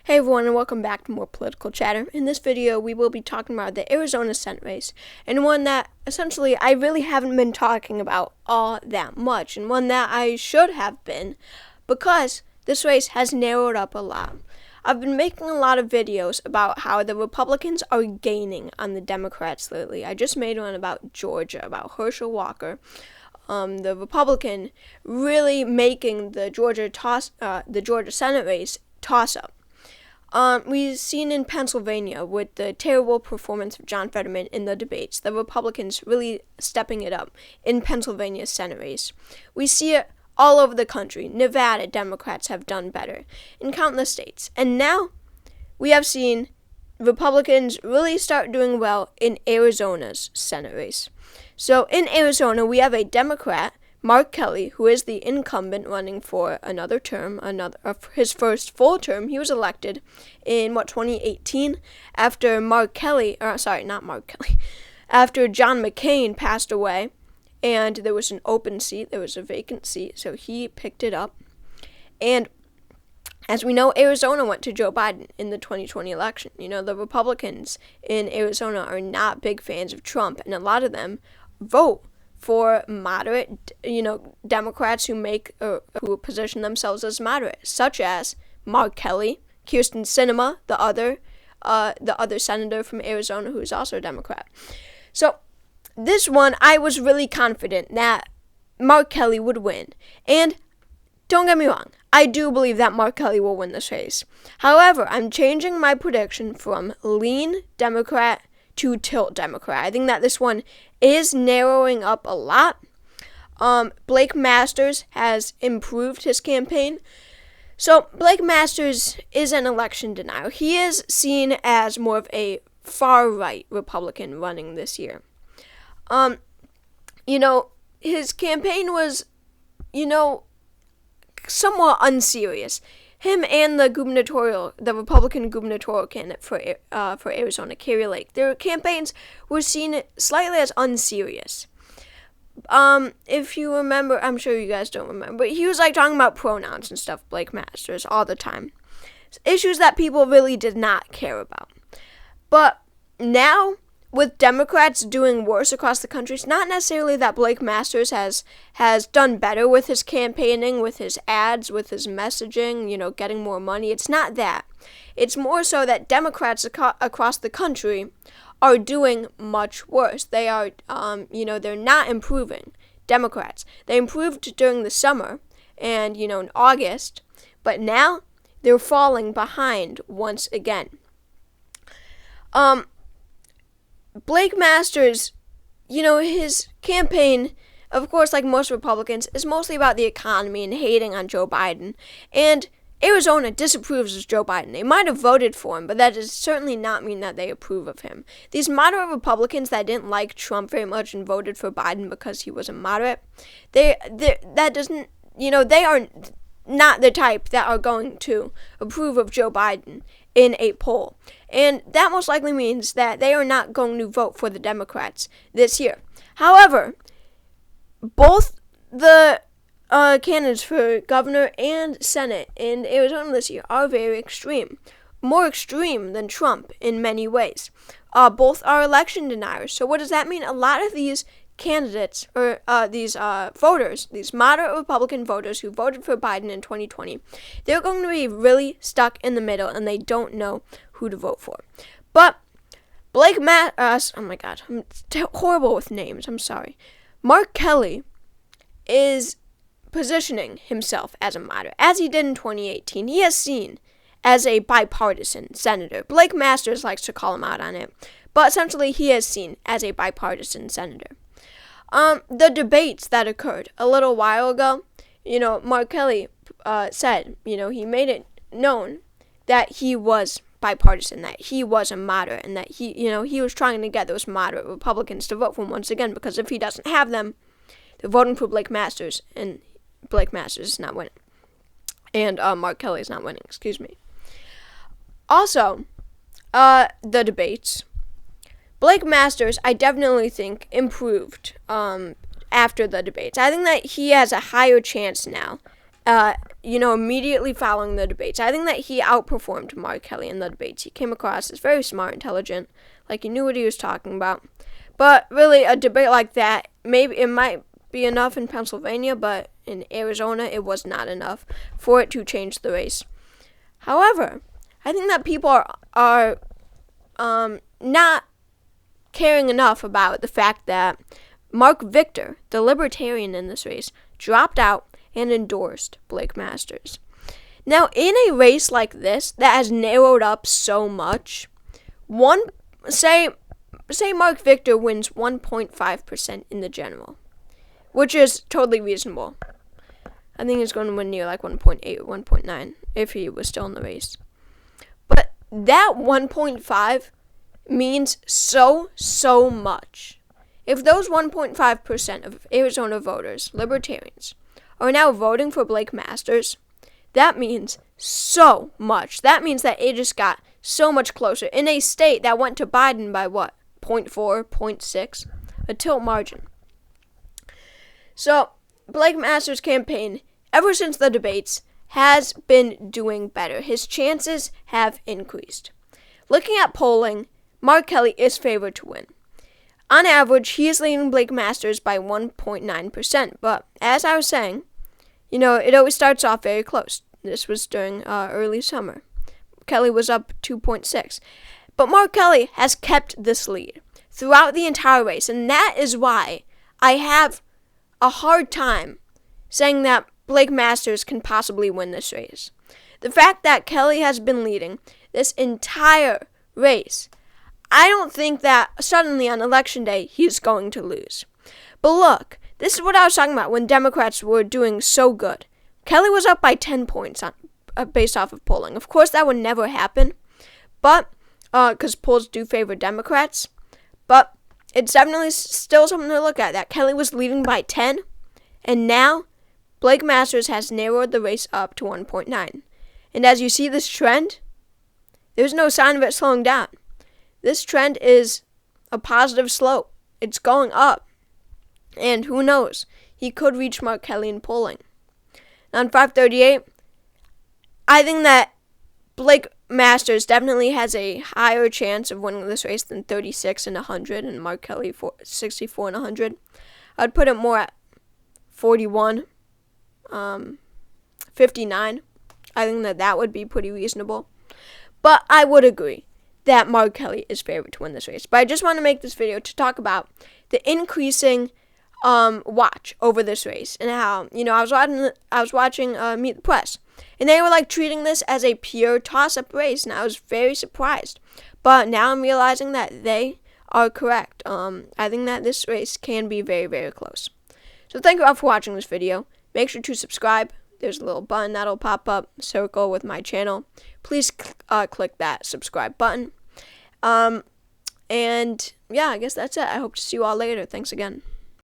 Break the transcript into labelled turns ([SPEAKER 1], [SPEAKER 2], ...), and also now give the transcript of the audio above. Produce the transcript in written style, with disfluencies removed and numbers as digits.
[SPEAKER 1] Hey everyone, and welcome back to more political chatter. In this video, we will be talking about the Arizona Senate race, and one that essentially I really haven't been talking about all that much, and one that I should have been, because this race has narrowed up a lot. I've been making a lot of videos about how the Republicans are gaining on the Democrats lately. I just made one about Georgia, about Herschel Walker, the Republican really making the Georgia Senate race toss-up. We've seen in Pennsylvania with the terrible performance of John Fetterman in the debates, the Republicans really stepping it up in Pennsylvania's Senate race. We see it all over the country. Nevada Democrats have done better in countless states. And now we have seen Republicans really start doing well in Arizona's Senate race. So in Arizona, we have a Democrat, Mark Kelly, who is the incumbent running for another term, his first full term. He was elected in 2018 after after John McCain passed away, and there was an open seat, there was a vacant seat, so he picked it up. And as we know, Arizona went to Joe Biden in the 2020 election. You know, the Republicans in Arizona are not big fans of Trump, and a lot of them vote for moderate, Democrats who position themselves as moderate, such as Mark Kelly, Kyrsten Sinema, the other senator from Arizona who is also a Democrat. So this one, I was really confident that Mark Kelly would win. And don't get me wrong, I do believe that Mark Kelly will win this race. However, I'm changing my prediction from lean Democrat to tilt Democrat. I think that this one is narrowing up a lot. Blake Masters has improved his campaign. So Blake Masters is an election denier. He is seen as more of a far-right Republican running this year. His campaign was, somewhat unserious. Him and the Republican gubernatorial candidate for Arizona, Kari Lake, their campaigns were seen slightly as unserious. If you remember, I'm sure you guys don't remember, but he was talking about pronouns and stuff, Blake Masters, all the time. Issues that people really did not care about. But now, with Democrats doing worse across the country, it's not necessarily that Blake Masters has done better with his campaigning, with his ads, with his messaging, getting more money. It's not that. It's more so that Democrats across the country are doing much worse. They are, they're not improving. Democrats. They improved during the summer and, in August, but now they're falling behind once again. Blake Masters, his campaign, of course, like most Republicans, is mostly about the economy and hating on Joe Biden. And Arizona disapproves of Joe Biden. They might have voted for him, but that does certainly not mean that they approve of him. These moderate Republicans that didn't like Trump very much and voted for Biden because he was a moderate, they are not the type that are going to approve of Joe Biden in a poll. And that most likely means that they are not going to vote for the Democrats this year. However, both the candidates for governor and Senate in Arizona this year are very extreme. More extreme than Trump in many ways. Both are election deniers. So what does that mean? A lot of these candidates, or these voters, these moderate Republican voters who voted for Biden in 2020, they're going to be really stuck in the middle, and they don't know who to vote for. But oh my God, I'm horrible with names, I'm sorry. Mark Kelly is positioning himself as a moderate, as he did in 2018. He is seen as a bipartisan senator. Blake Masters likes to call him out on it, but essentially he is seen as a bipartisan senator. The debates that occurred a little while ago, Mark Kelly said, he made it known that he was bipartisan, that he was a moderate, and that he was trying to get those moderate Republicans to vote for him once again, because if he doesn't have them, they're voting for Blake Masters, and Blake Masters is not winning. And Mark Kelly is not winning, excuse me. Also, the debates. Blake Masters, I definitely think, improved after the debates. I think that he has a higher chance now immediately following the debates. I think that he outperformed Mark Kelly in the debates. He came across as very smart, intelligent, like he knew what he was talking about. But really, a debate like that, maybe it might be enough in Pennsylvania, but in Arizona, it was not enough for it to change the race. However, I think that people are not caring enough about the fact that Mark Victor, the Libertarian in this race, dropped out and endorsed Blake Masters. Now, in a race like this that has narrowed up so much, say Mark Victor wins 1.5% in the general, which is totally reasonable. I think he's going to win near like 1.8 or 1.9 if he was still in the race. But that 1.5 means so much. If those 1.5% of Arizona voters, Libertarians, are now voting for Blake Masters, that means so much. That means that it just got so much closer in a state that went to Biden by what? 0.4, 0.6, a tilt margin. So, Blake Masters' campaign, ever since the debates, has been doing better. His chances have increased. Looking at polling, Mark Kelly is favored to win. On average, he is leading Blake Masters by 1.9%, but as I was saying, it always starts off very close. This was during early summer. Kelly was up 2.6. But Mark Kelly has kept this lead throughout the entire race, and that is why I have a hard time saying that Blake Masters can possibly win this race. The fact that Kelly has been leading this entire race, I don't think that suddenly on election day he's going to lose. But look, this is what I was talking about when Democrats were doing so good. Kelly was up by 10 points based off of polling. Of course, that would never happen, but because polls do favor Democrats. But it's definitely still something to look at, that Kelly was leading by 10, and now Blake Masters has narrowed the race up to 1.9. And as you see this trend, there's no sign of it slowing down. This trend is a positive slope. It's going up. And who knows? He could reach Mark Kelly in polling. Now, on 538, I think that Blake Masters definitely has a higher chance of winning this race than 36 and 100 and Mark Kelly 64 and 100. I'd put it more at 41, 59. I think that would be pretty reasonable. But I would agree that Mark Kelly is favored to win this race. But I just want to make this video to talk about the increasing watch over this race and how, I was watching Meet the Press, and they were treating this as a pure toss-up race, and I was very surprised. But now I'm realizing that they are correct. I think that this race can be very, very close. So thank you all for watching this video. Make sure to subscribe. There's a little button that'll pop up, circle with my channel. Please click that subscribe button. And yeah, I guess that's it. I hope to see you all later. Thanks again.